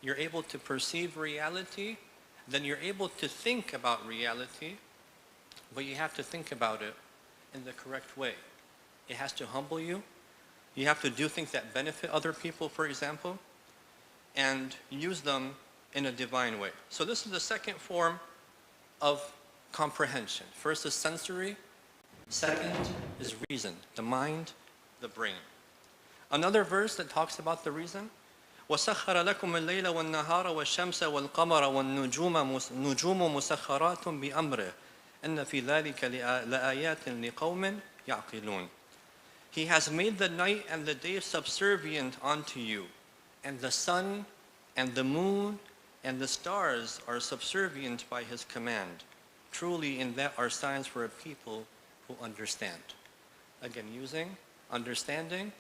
you're able to perceive reality, then you're able to think about reality, but you have to think about it in the correct way. It has to humble you. You have to do things that benefit other people, for example, and use them in a divine way. So this is the second form of comprehension. First is sensory. Second is reason, the mind, the brain. Another verse that talks about the reason, وَسَخَّرَ لَكُمُ اللَّيْلَ وَالنَّهَارَ وَالشَّمْسَ وَالْقَمَرَ وَالنُّجُومَ مُسَخَّرَاتٌ بِأَمْرِهِ إِنَّ فِي ذَلِكَ لَآيَاتٍ لِقَوْمٍ يَعْقِلُونَ. He has made the night and the day subservient unto you, and the sun and the moon and the stars are subservient by his command. Truly in that are signs for a people who understand. Again, using understanding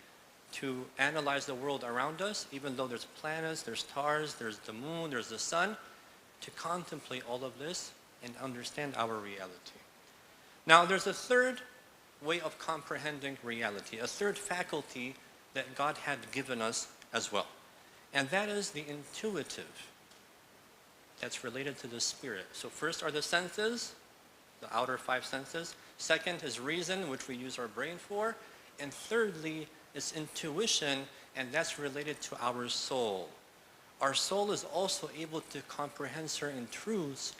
to analyze the world around us, even though there's planets, there's stars, there's the moon, there's the sun, to contemplate all of this and understand our reality. Now, there's a third way of comprehending reality, a third faculty that God had given us as well. And that is the intuitive, that's related to the spirit. So first are the senses, the outer five senses. Second is reason, which we use our brain for. And thirdly is intuition, and that's related to our soul. Our soul is also able to comprehend certain truths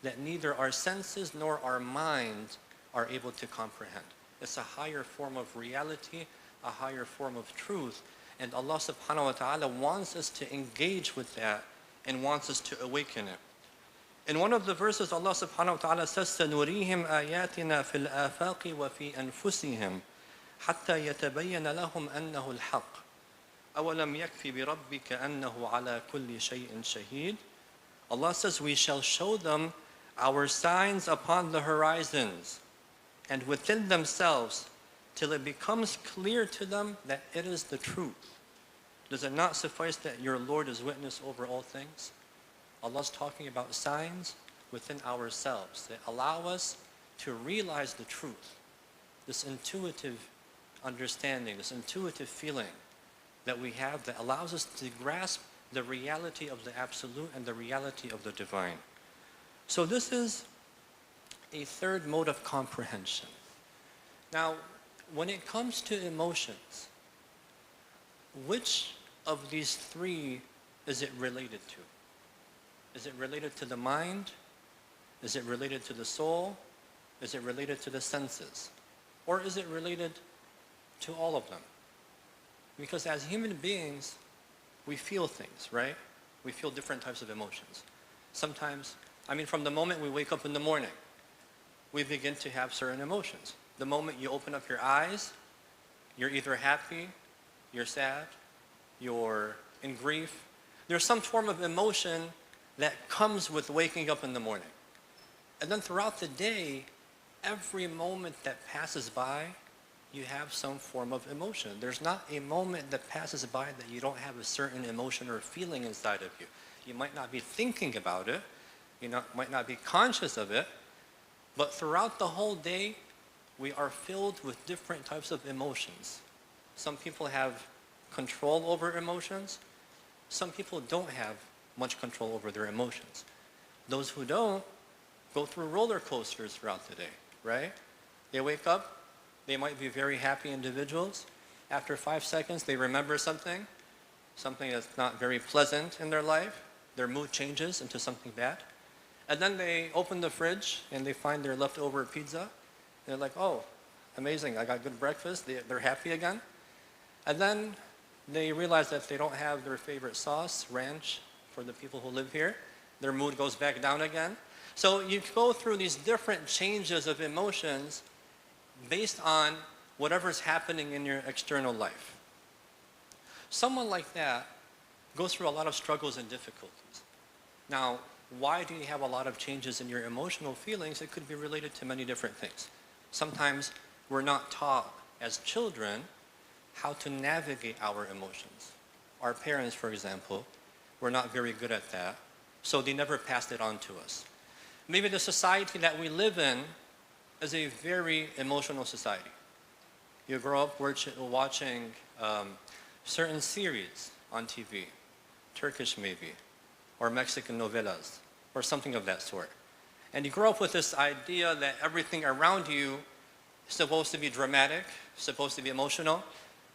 that neither our senses nor our mind are able to comprehend. It's a higher form of reality, a higher form of truth. And Allah subhanahu wa ta'ala wants us to engage with that and wants us to awaken it. In one of the verses, Allah subhanahu wa ta'ala says, سَنُرِيهِمْ آيَاتِنَا فِي الْآفَاقِ وَفِي أَنفُسِهِمْ حَتَّى يَتَبَيَّنَ لَهُمْ أَنَّهُ الْحَقِّ أَوَلَمْ يَكْفِ بِرَبِّكَ أَنَّهُ عَلَى كُلِّ شَيْءٍ شَهِيدٌ. Allah says, we shall show them our signs upon the horizons and within themselves till it becomes clear to them that it is the truth. Does it not suffice that your Lord is witness over all things? Allah's talking about signs within ourselves that allow us to realize the truth, this intuitive understanding, this intuitive feeling that we have that allows us to grasp the reality of the absolute and the reality of the divine. So this is a third mode of comprehension. Now, when it comes to emotions, which of these three is it related to? Is it related to the mind? Is it related to the soul? Is it related to the senses? Or is it related to all of them? Because as human beings, we feel things, right? We feel different types of emotions. Sometimes, from the moment we wake up in the morning, we begin to have certain emotions. The moment you open up your eyes, you're either happy, you're sad, you're in grief. There's some form of emotion that comes with waking up in the morning. And then throughout the day, every moment that passes by, you have some form of emotion. There's not a moment that passes by that you don't have a certain emotion or feeling inside of you. You might not be thinking about it, might not be conscious of it, but throughout the whole day, we are filled with different types of emotions. Some people have control over emotions. Some people don't have much control over their emotions. Those who don't go through roller coasters throughout the day, right? They wake up, they might be very happy individuals. After 5 seconds, they remember something that's not very pleasant in their life. Their mood changes into something bad. And then they open the fridge and they find their leftover pizza. They're like, oh, amazing, I got good breakfast. They're happy again. And then they realize that they don't have their favorite sauce, ranch, for the people who live here. Their mood goes back down again. So you go through these different changes of emotions based on whatever's happening in your external life. Someone like that goes through a lot of struggles and difficulties. Now, why do you have a lot of changes in your emotional feelings? It could be related to many different things. Sometimes we're not taught as children how to navigate our emotions. Our parents, for example, were not very good at that, so they never passed it on to us. Maybe the society that we live in is a very emotional society. You grow up watching certain series on TV, Turkish maybe, or Mexican novelas or something of that sort. And you grow up with this idea that everything around you is supposed to be dramatic, supposed to be emotional.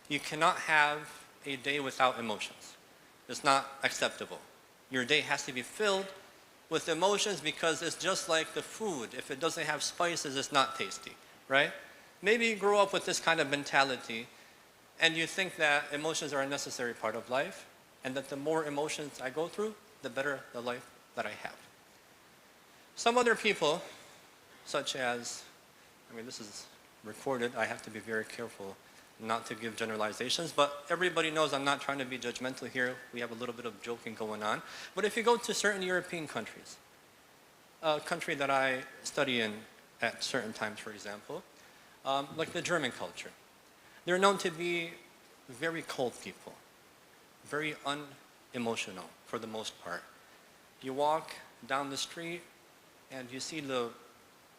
You cannot have a day without emotions. It's not acceptable. Your day has to be filled with emotions because it's just like the food. If it doesn't have spices, it's not tasty, right? Maybe you grow up with this kind of mentality and you think that emotions are a necessary part of life and that the more emotions I go through, the better the life that I have. Some other people, such as, this is recorded, I have to be very careful not to give generalizations, but everybody knows I'm not trying to be judgmental here. We have a little bit of joking going on. But if you go to certain European countries, a country that I study in at certain times, for example, like the German culture, they're known to be very cold people, very unemotional for the most part. You walk down the street and you see the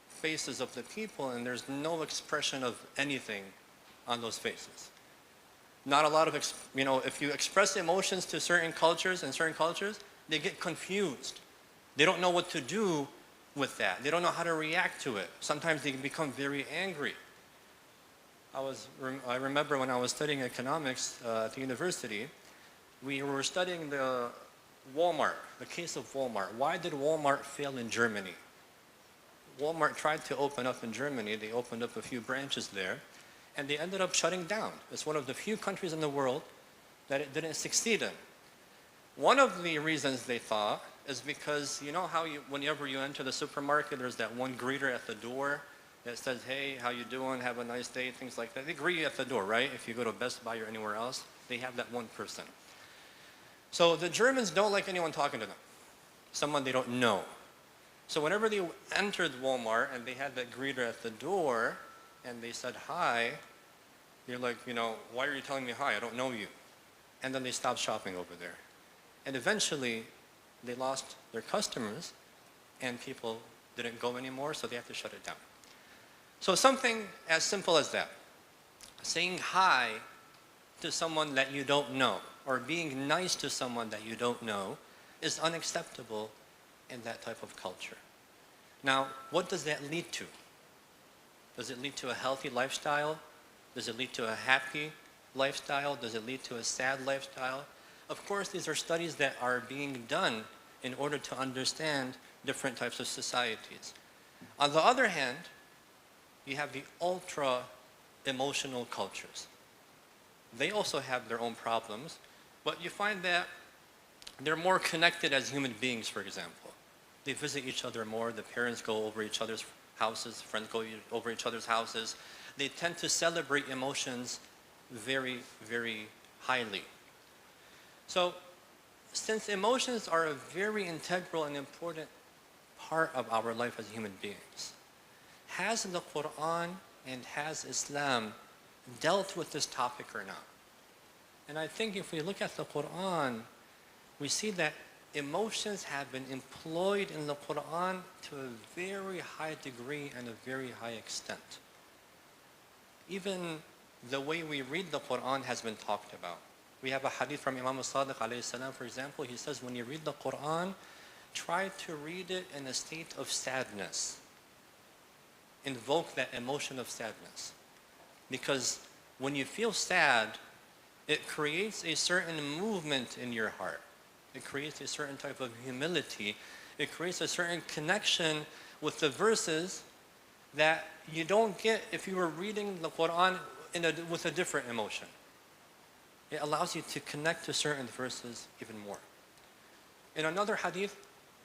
faces of the people and there's no expression of anything on those faces. Not a lot of, if you express emotions to certain cultures and certain cultures, they get confused. They don't know what to do with that. They don't know how to react to it. Sometimes they become very angry. I remember when I was studying economics at the university, we were studying the case of Walmart. Why did Walmart fail in Germany? Walmart tried to open up in Germany. They opened up a few branches there, and they ended up shutting down. It's one of the few countries in the world that it didn't succeed in. One of the reasons they thought is because you know how whenever you enter the supermarket, there's that one greeter at the door that says, hey, how you doing? Have a nice day, things like that. They greet you at the door, right? If you go to Best Buy or anywhere else, they have that one person. So the Germans don't like anyone talking to them, someone they don't know. So whenever they entered Walmart and they had that greeter at the door and they said hi, you're like, why are you telling me hi? I don't know you. And then they stopped shopping over there. And eventually they lost their customers and people didn't go anymore, so they have to shut it down. So something as simple as that, saying hi to someone that you don't know or being nice to someone that you don't know is unacceptable in that type of culture. Now, what does that lead to? Does it lead to a healthy lifestyle? Does it lead to a happy lifestyle? Does it lead to a sad lifestyle? Of course, these are studies that are being done in order to understand different types of societies. On the other hand, you have the ultra-emotional cultures. They also have their own problems, but you find that they're more connected as human beings, for example. They visit each other more, the parents go over each other's houses, friends go over each other's houses. They tend to celebrate emotions very, very highly. So, since emotions are a very integral and important part of our life as human beings, has the Quran and has Islam dealt with this topic or not? And I think if we look at the Quran, we see that emotions have been employed in the Quran to a very high degree and a very high extent. Even the way we read the Quran has been talked about. We have a hadith from Imam al-Sadiq alayhi salam, for example. He says, when you read the Quran, try to read it in a state of sadness. Invoke that emotion of sadness. Because when you feel sad, it creates a certain movement in your heart. It creates a certain type of humility. It creates a certain connection with the verses that you don't get if you were reading the Quran with a different emotion. It allows you to connect to certain verses even more. In another hadith,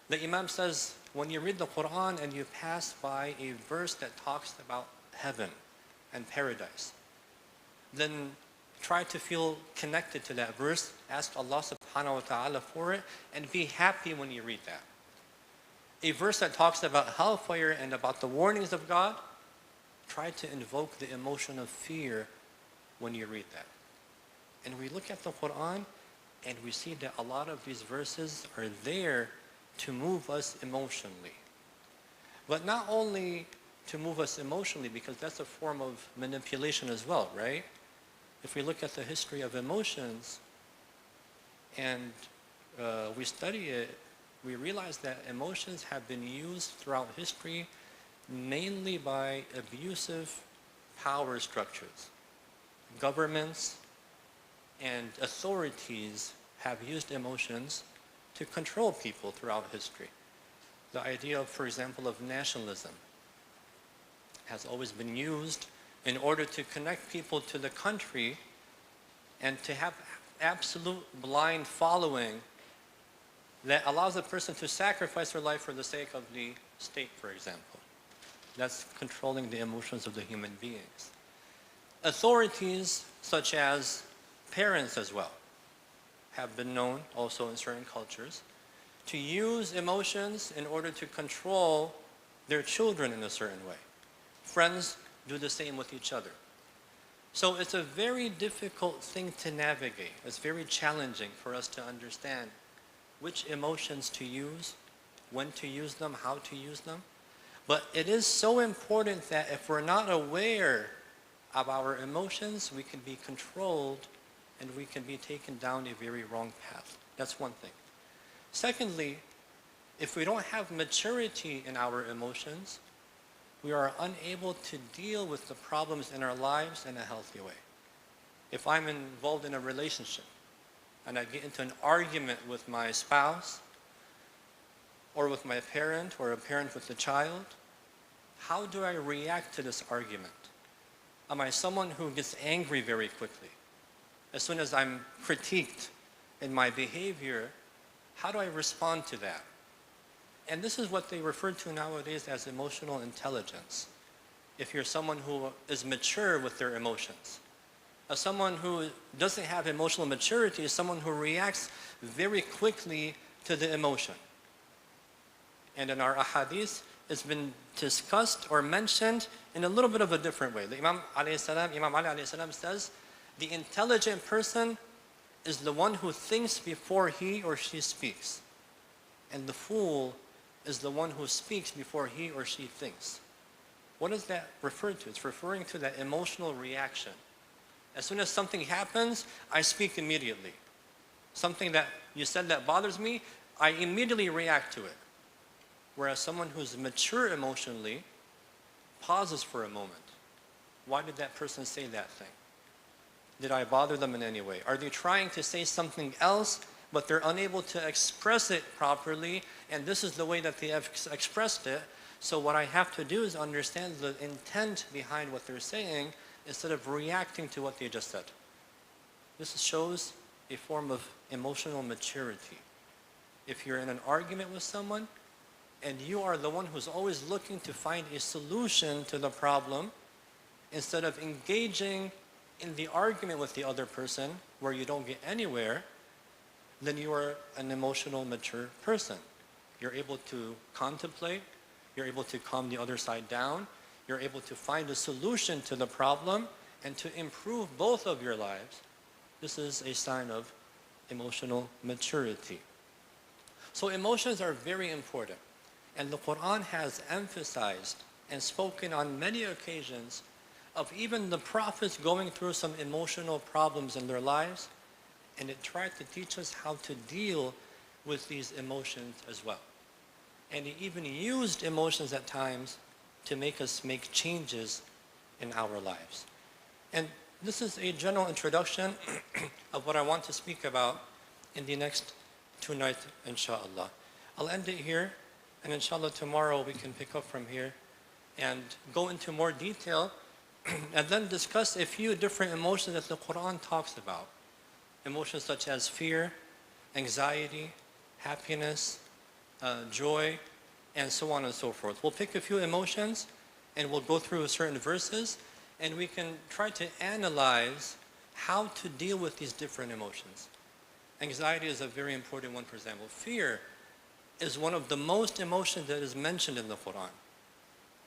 the Imam says, when you read the Quran and you pass by a verse that talks about heaven and paradise, then try to feel connected to that verse, ask Allah subhanahu wa ta'ala for it, and be happy when you read that. A verse that talks about hellfire and about the warnings of God, try to invoke the emotion of fear when you read that. And we look at the Quran and we see that a lot of these verses are there to move us emotionally. But not only to move us emotionally, because that's a form of manipulation as well, right? If we look at the history of emotions and we study it, we realize that emotions have been used throughout history mainly by abusive power structures. Governments and authorities have used emotions to control people throughout history. The idea of, for example, of nationalism has always been used in order to connect people to the country and to have absolute blind following that allows a person to sacrifice their life for the sake of the state, for example. That's controlling the emotions of the human beings. Authorities, such as parents as well, have been known also in certain cultures to use emotions in order to control their children in a certain way. Friends do the same with each other. So it's a very difficult thing to navigate. It's very challenging for us to understand which emotions to use, when to use them, how to use them. But it is so important that if we're not aware of our emotions, we can be controlled and we can be taken down a very wrong path. That's one thing. Secondly, if we don't have maturity in our emotions, we are unable to deal with the problems in our lives in a healthy way. If I'm involved in a relationship and I get into an argument with my spouse or with my parent or a parent with a child, how do I react to this argument? Am I someone who gets angry very quickly? As soon as I'm critiqued in my behavior, how do I respond to that? And this is what they refer to nowadays as emotional intelligence. If you're someone who is mature with their emotions. Someone who doesn't have emotional maturity is someone who reacts very quickly to the emotion. And in our ahadith, it's been discussed or mentioned in a little bit of a different way. The Imam Ali alayhi salam says, the intelligent person is the one who thinks before he or she speaks. And the fool is the one who speaks before he or she thinks. What does that refer to? It's referring to that emotional reaction. As soon as something happens, I speak immediately. Something that you said that bothers me, I immediately react to it. Whereas someone who's mature emotionally pauses for a moment. Why did that person say that thing? Did I bother them in any way? Are they trying to say something else, but they're unable to express it properly, and this is the way that they have expressed it? So what I have to do is understand the intent behind what they're saying instead of reacting to what they just said. This shows a form of emotional maturity. If you're in an argument with someone, and you are the one who's always looking to find a solution to the problem, instead of engaging in the argument with the other person where you don't get anywhere, then you are an emotional mature person. You're able to contemplate, you're able to calm the other side down, you're able to find a solution to the problem and to improve both of your lives. This is a sign of emotional maturity. So emotions are very important. And the Quran has emphasized and spoken on many occasions of even the prophets going through some emotional problems in their lives, and it tried to teach us how to deal with these emotions as well. And it even used emotions at times to make us make changes in our lives. And this is a general introduction of what I want to speak about in the next 2 nights, inshallah. I'll end it here. And inshallah tomorrow we can pick up from here and go into more detail and then discuss a few different emotions that the Quran talks about. Emotions such as fear, anxiety, happiness, joy, and so on and so forth. We'll pick a few emotions and we'll go through certain verses and we can try to analyze how to deal with these different emotions. Anxiety is a very important one, for example. Fear is one of the most emotions that is mentioned in the Quran,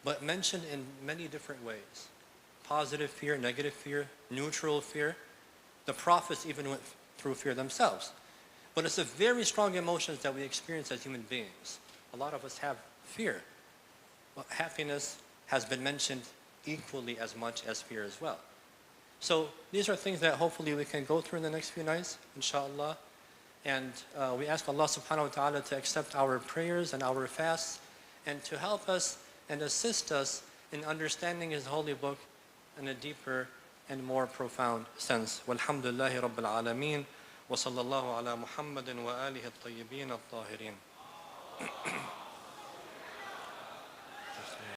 but mentioned in many different ways. Positive fear, negative fear, neutral fear. The prophets even went through fear themselves. But it's a very strong emotion that we experience as human beings. A lot of us have fear. Well, happiness has been mentioned equally as much as fear as well. So these are things that hopefully we can go through in the next few nights, inshallah. And we ask Allah subhanahu wa ta'ala to accept our prayers and our fasts and to help us and assist us in understanding His holy book in a deeper and more profound sense. Walhamdulillahi Rabbil Alameen wa sallallahu ala Muhammadin wa alihi at-tayyibin at-tahirin.